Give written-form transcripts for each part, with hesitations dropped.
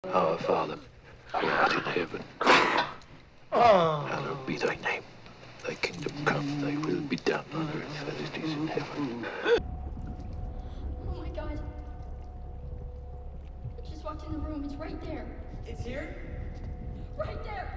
Our Father, who art in heaven, hallowed be thy name. Thy kingdom come, thy will be done on earth as it is in heaven. Oh my god. I just walked in the room. It's right there. It's here? Right there.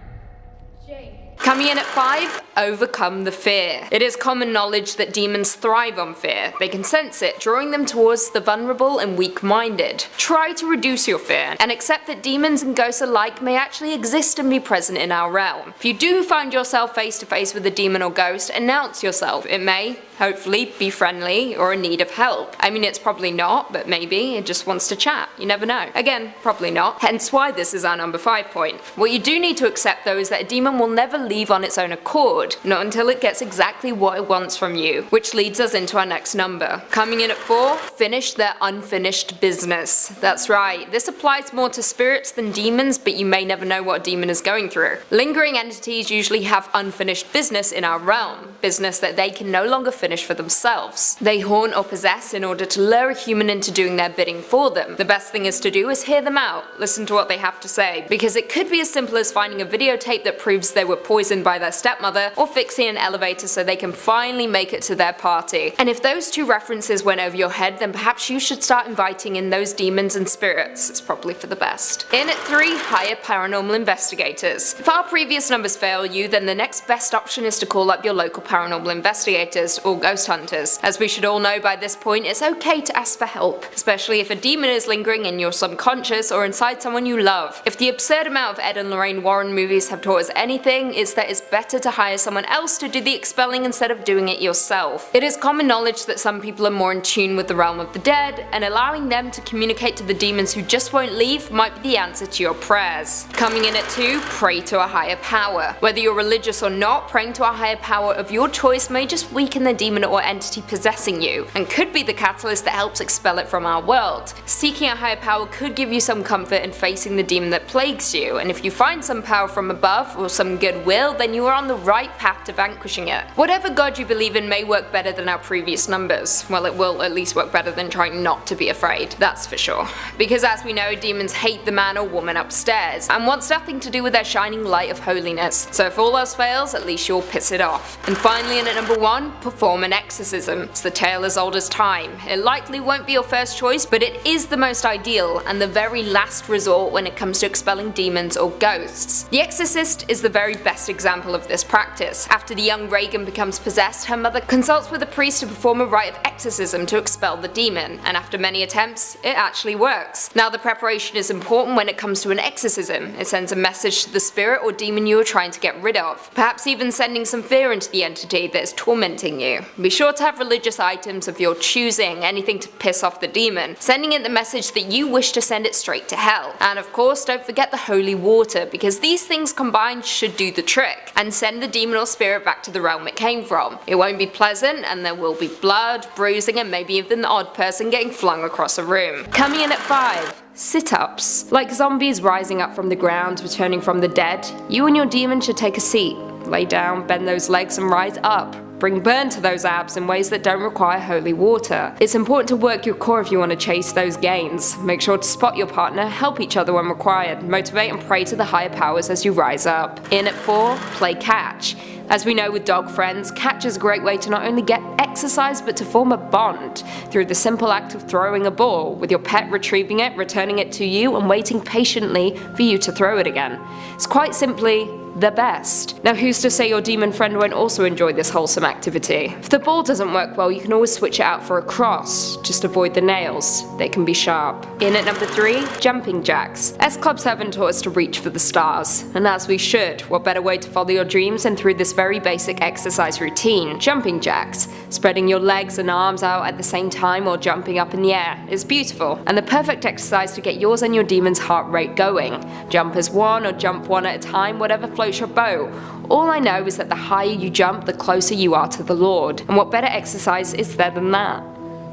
Jay. Coming in at 5, overcome the fear. It is common knowledge that demons thrive on fear. They can sense it, drawing them towards the vulnerable and weak-minded. Try to reduce your fear, and accept that demons and ghosts alike may actually exist and be present in our realm. If you do find yourself face to face with a demon or ghost, announce yourself. It may, hopefully, be friendly or in need of help. I mean, it's probably not, but maybe it just wants to chat. You never know. Again, probably not. Hence why this is our number 5 point. What you do need to accept though is that a demon will never leave on its own accord, not until it gets exactly what it wants from you, which leads us into our next number. Coming in at 4, finish their unfinished business. That's right, this applies more to spirits than demons, but you may never know what a demon is going through. Lingering entities usually have unfinished business in our realm, business that they can no longer finish for themselves. They haunt or possess in order to lure a human into doing their bidding for them. The best thing is to do is hear them out, listen to what they have to say, because it could be as simple as finding a videotape that proves they were poisoned by their stepmother, or fixing an elevator so they can finally make it to their party. And if those two references went over your head, then perhaps you should start inviting in those demons and spirits. It's probably for the best. In at 3, hire paranormal investigators. If our previous numbers fail you, then the next best option is to call up your local paranormal investigators or ghost hunters. As we should all know by this point, it's okay to ask for help, especially if a demon is lingering in your subconscious or inside someone you love. If the absurd amount of Ed and Lorraine Warren movies have taught us anything, it's that it's better to hire someone else to do the expelling instead of doing it yourself. It is common knowledge that some people are more in tune with the realm of the dead, and allowing them to communicate to the demons who just won't leave might be the answer to your prayers. Coming in at 2, pray to a higher power. Whether you're religious or not, praying to a higher power of your choice may just weaken the demon or entity possessing you, and could be the catalyst that helps expel it from our world. Seeking a higher power could give you some comfort in facing the demon that plagues you, and if you find some power from above or some goodwill, then you are on the right path to vanquishing it. Whatever god you believe in may work better than our previous numbers. Well, it will at least work better than trying not to be afraid, that's for sure. Because as we know, demons hate the man or woman upstairs, and wants nothing to do with their shining light of holiness. So if all else fails, at least you'll piss it off. And finally, in at number 1, perform an exorcism. It's the tale as old as time. It likely won't be your first choice, but it is the most ideal and the very last resort when it comes to expelling demons or ghosts. The Exorcist is the very best example of this practice. After the young Reagan becomes possessed, her mother consults with a priest to perform a rite of exorcism to expel the demon, and after many attempts, it actually works. Now, the preparation is important when it comes to an exorcism. It sends a message to the spirit or demon you are trying to get rid of, perhaps even sending some fear into the entity that is tormenting you. Be sure to have religious items of your choosing, anything to piss off the demon, sending it the message that you wish to send it straight to hell. And of course, don't forget the holy water, because these things combined should do the trick, and send the demon or spirit back to the realm it came from. It won't be pleasant, and there will be blood, bruising, and maybe even the odd person getting flung across a room. Coming in at 5. Sit-ups. Like zombies rising up from the ground, returning from the dead, you and your demon should take a seat. Lay down, bend those legs, and rise up. Bring burn to those abs in ways that don't require holy water. It's important to work your core if you want to chase those gains. Make sure to spot your partner, help each other when required, motivate and pray to the higher powers as you rise up. In at 4, play catch. As we know with dog friends, catch is a great way to not only get exercise but to form a bond through the simple act of throwing a ball, with your pet retrieving it, returning it to you, and waiting patiently for you to throw it again. It's quite simply the best. Now, who's to say your demon friend won't also enjoy this wholesome activity? If the ball doesn't work well, you can always switch it out for a cross. Just avoid the nails, they can be sharp. In at number 3, jumping jacks. S Club 7 taught us to reach for the stars, and as we should. What better way to follow your dreams than through this very basic exercise routine, jumping jacks. Spreading your legs and arms out at the same time while jumping up in the air is beautiful, and the perfect exercise to get yours and your demon's heart rate going. Jump as one or jump one at a time, whatever floats your boat. All I know is that the higher you jump, the closer you are to the Lord, and what better exercise is there than that?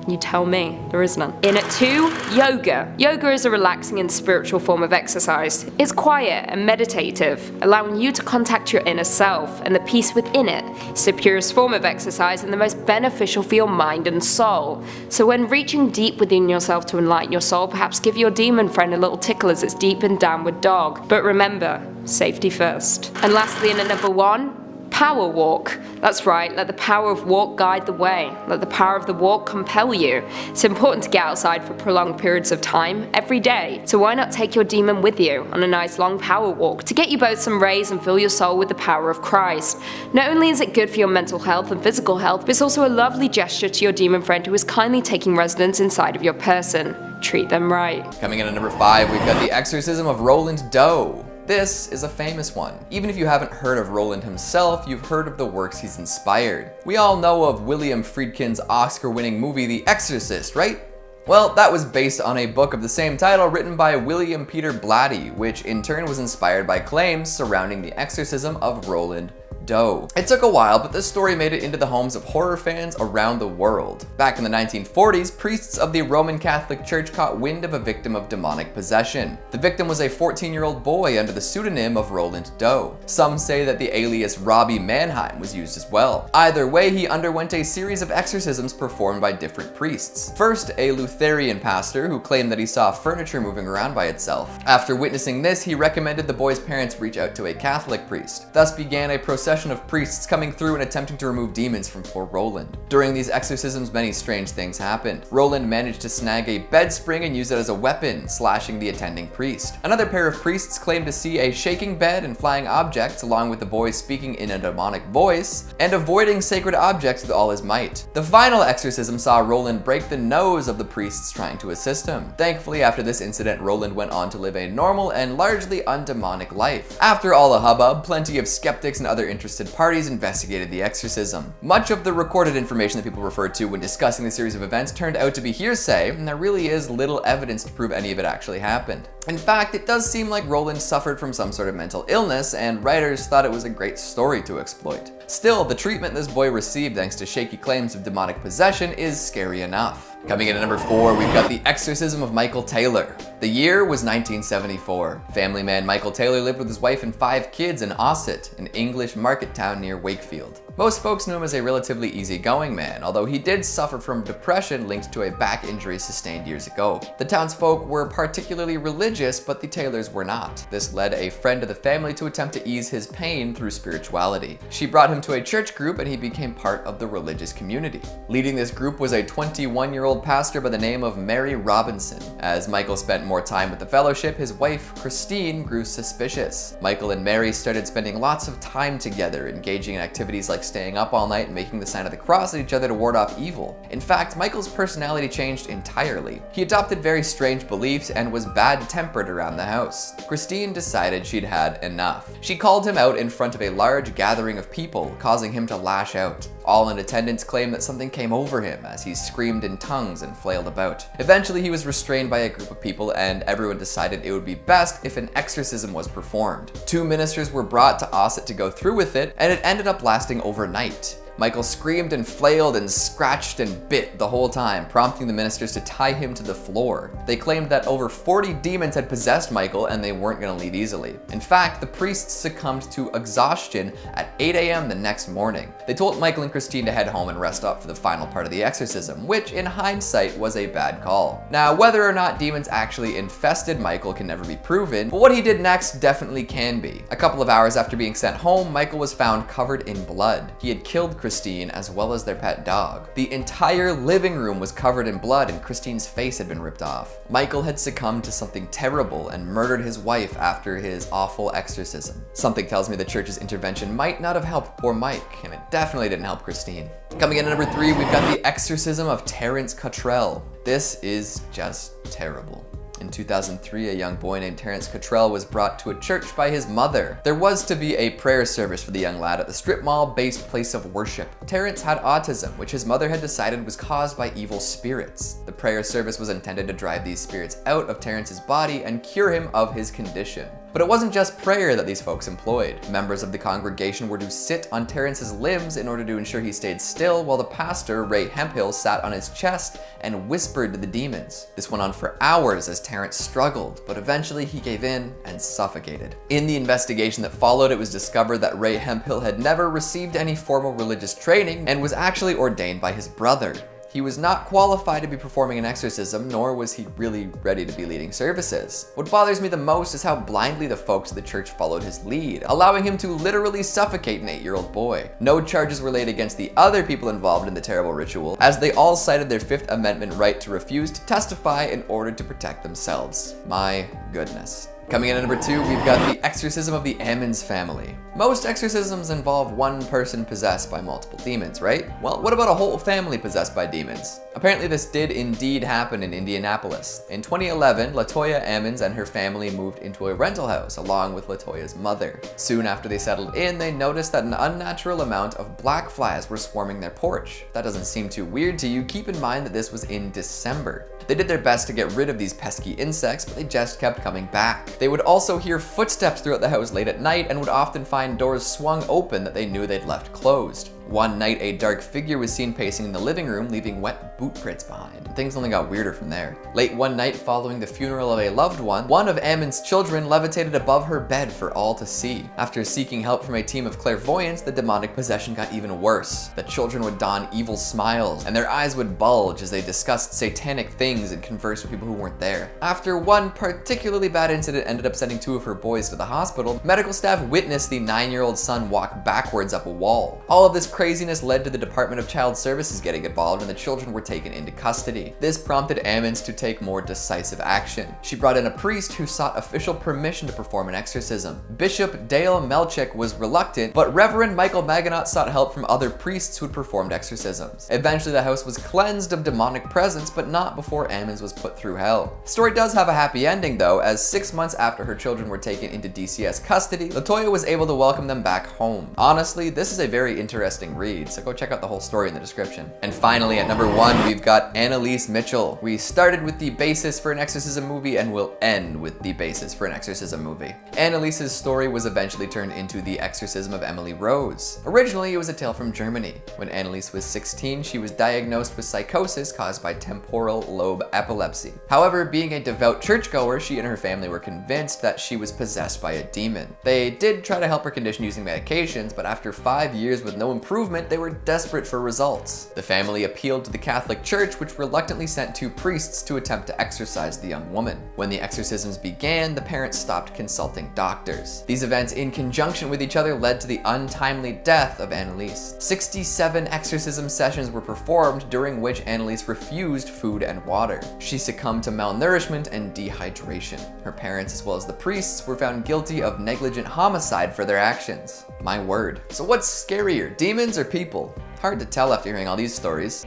You tell me. There is none. In at 2, yoga. Yoga is a relaxing and spiritual form of exercise. It's quiet and meditative, allowing you to contact your inner self and the peace within it. It's the purest form of exercise and the most beneficial for your mind and soul. So when reaching deep within yourself to enlighten your soul, perhaps give your demon friend a little tickle as it's deep in downward dog. But remember, safety first. And lastly, in at number 1, power walk. That's right, let the power of walk guide the way. Let the power of the walk compel you. It's important to get outside for prolonged periods of time, every day. So why not take your demon with you on a nice long power walk to get you both some rays and fill your soul with the power of Christ. Not only is it good for your mental health and physical health, but it's also a lovely gesture to your demon friend who is kindly taking residence inside of your person. Treat them right. Coming in at number 5, we've got The Exorcism of Roland Doe. This is a famous one. Even if you haven't heard of Roland himself, you've heard of the works he's inspired. We all know of William Friedkin's Oscar-winning movie The Exorcist, right? Well, that was based on a book of the same title written by William Peter Blatty, which in turn was inspired by claims surrounding the exorcism of Roland Doe. It took a while, but this story made it into the homes of horror fans around the world. Back in the 1940s, priests of the Roman Catholic Church caught wind of a victim of demonic possession. The victim was a 14-year-old boy under the pseudonym of Roland Doe. Some say that the alias Robbie Mannheim was used as well. Either way, he underwent a series of exorcisms performed by different priests. First, a Lutheran pastor who claimed that he saw furniture moving around by itself. After witnessing this, he recommended the boy's parents reach out to a Catholic priest. Thus began a procession of priests coming through and attempting to remove demons from poor Roland. During these exorcisms, many strange things happened. Roland managed to snag a bed spring and use it as a weapon, slashing the attending priest. Another pair of priests claimed to see a shaking bed and flying objects, along with the boy speaking in a demonic voice and avoiding sacred objects with all his might. The final exorcism saw Roland break the nose of the priests trying to assist him. Thankfully, after this incident, Roland went on to live a normal and largely undemonic life. After all the hubbub, plenty of skeptics and other interested parties investigated the exorcism. Much of the recorded information that people referred to when discussing the series of events turned out to be hearsay, and there really is little evidence to prove any of it actually happened. In fact, it does seem like Roland suffered from some sort of mental illness, and writers thought it was a great story to exploit. Still, the treatment this boy received thanks to shaky claims of demonic possession is scary enough. Coming in at number 4, we've got The Exorcism of Michael Taylor. The year was 1974. Family man Michael Taylor lived with his wife and 5 kids in Ossett, an English market town near Wakefield. Most folks knew him as a relatively easygoing man, although he did suffer from depression linked to a back injury sustained years ago. The townsfolk were particularly religious, but the Taylors were not. This led a friend of the family to attempt to ease his pain through spirituality. She brought him to a church group and he became part of the religious community. Leading this group was a 21-year-old pastor by the name of Mary Robinson. As Michael spent more time with the fellowship, his wife, Christine, grew suspicious. Michael and Mary started spending lots of time together, engaging in activities like staying up all night and making the sign of the cross at each other to ward off evil. In fact, Michael's personality changed entirely. He adopted very strange beliefs and was bad-tempered around the house. Christine decided she'd had enough. She called him out in front of a large gathering of people, causing him to lash out. All in attendance claimed that something came over him as he screamed in tongues and flailed about. Eventually, he was restrained by a group of people and everyone decided it would be best if an exorcism was performed. 2 ministers were brought to Ossett to go through with it, and it ended up lasting overnight. Michael screamed and flailed and scratched and bit the whole time, prompting the ministers to tie him to the floor. They claimed that over 40 demons had possessed Michael and they weren't going to leave easily. In fact, the priests succumbed to exhaustion at 8 a.m. the next morning. They told Michael and Christine to head home and rest up for the final part of the exorcism, which in hindsight was a bad call. Now, whether or not demons actually infested Michael can never be proven, but what he did next definitely can be. A couple of hours after being sent home, Michael was found covered in blood. He had killed Christine as well as their pet dog. The entire living room was covered in blood and Christine's face had been ripped off. Michael had succumbed to something terrible and murdered his wife after his awful exorcism. Something tells me the church's intervention might not have helped poor Mike, and it definitely didn't help Christine. Coming in at number 3, we've got The Exorcism of Terence Cottrell. This is just terrible. In 2003, a young boy named Terence Cottrell was brought to a church by his mother. There was to be a prayer service for the young lad at the strip mall-based place of worship. Terence had autism, which his mother had decided was caused by evil spirits. The prayer service was intended to drive these spirits out of Terence's body and cure him of his condition. But it wasn't just prayer that these folks employed. Members of the congregation were to sit on Terrence's limbs in order to ensure he stayed still, while the pastor, Ray Hemphill, sat on his chest and whispered to the demons. This went on for hours as Terrence struggled, but eventually he gave in and suffocated. In the investigation that followed, it was discovered that Ray Hemphill had never received any formal religious training and was actually ordained by his brother. He was not qualified to be performing an exorcism, nor was he really ready to be leading services. What bothers me the most is how blindly the folks of the church followed his lead, allowing him to literally suffocate an 8-year-old boy. No charges were laid against the other people involved in the terrible ritual, as they all cited their Fifth Amendment right to refuse to testify in order to protect themselves. My goodness. Coming in at number 2, we've got the exorcism of the Ammons family. Most exorcisms involve one person possessed by multiple demons, right? Well, what about a whole family possessed by demons? Apparently this did indeed happen in Indianapolis. In 2011, LaToya Ammons and her family moved into a rental house along with LaToya's mother. Soon after they settled in, they noticed that an unnatural amount of black flies were swarming their porch. If that doesn't seem too weird to you, keep in mind that this was in December. They did their best to get rid of these pesky insects, but they just kept coming back. They would also hear footsteps throughout the house late at night and would often find doors swung open that they knew they'd left closed. One night, a dark figure was seen pacing in the living room, leaving wet boot prints behind. Things only got weirder from there. Late one night following the funeral of a loved one of Ammon's children levitated above her bed for all to see. After seeking help from a team of clairvoyants, the demonic possession got even worse. The children would don evil smiles, and their eyes would bulge as they discussed satanic things and conversed with people who weren't there. After one particularly bad incident ended up sending 2 of her boys to the hospital, medical staff witnessed the 9-year-old son walk backwards up a wall. All of this craziness led to the Department of Child Services getting involved, and the children were taken into custody. This prompted Ammons to take more decisive action. She brought in a priest who sought official permission to perform an exorcism. Bishop Dale Melchick was reluctant, but Reverend Michael Maganot sought help from other priests who had performed exorcisms. Eventually the house was cleansed of demonic presence, but not before Ammons was put through hell. The story does have a happy ending though, as 6 months after her children were taken into DCS custody, LaToya was able to welcome them back home. Honestly, this is a very interesting read, so go check out the whole story in the description. And finally, at number 1, we've got Annalise Mitchell. We started with the basis for an exorcism movie and will end with the basis for an exorcism movie. Annalise's story was eventually turned into The Exorcism of Emily Rose. Originally, it was a tale from Germany. When Annalise was 16, she was diagnosed with psychosis caused by temporal lobe epilepsy. However, being a devout churchgoer, she and her family were convinced that she was possessed by a demon. They did try to help her condition using medications, but after 5 years with no improvement, they were desperate for results. The family appealed to the Catholic Church, which reluctantly sent 2 priests to attempt to exorcise the young woman. When the exorcisms began, the parents stopped consulting doctors. These events, in conjunction with each other, led to the untimely death of Annalise. 67 exorcism sessions were performed, during which Annalise refused food and water. She succumbed to malnourishment and dehydration. Her parents, as well as the priests, were found guilty of negligent homicide for their actions. My word. So what's scarier, demons or people? Hard to tell after hearing all these stories.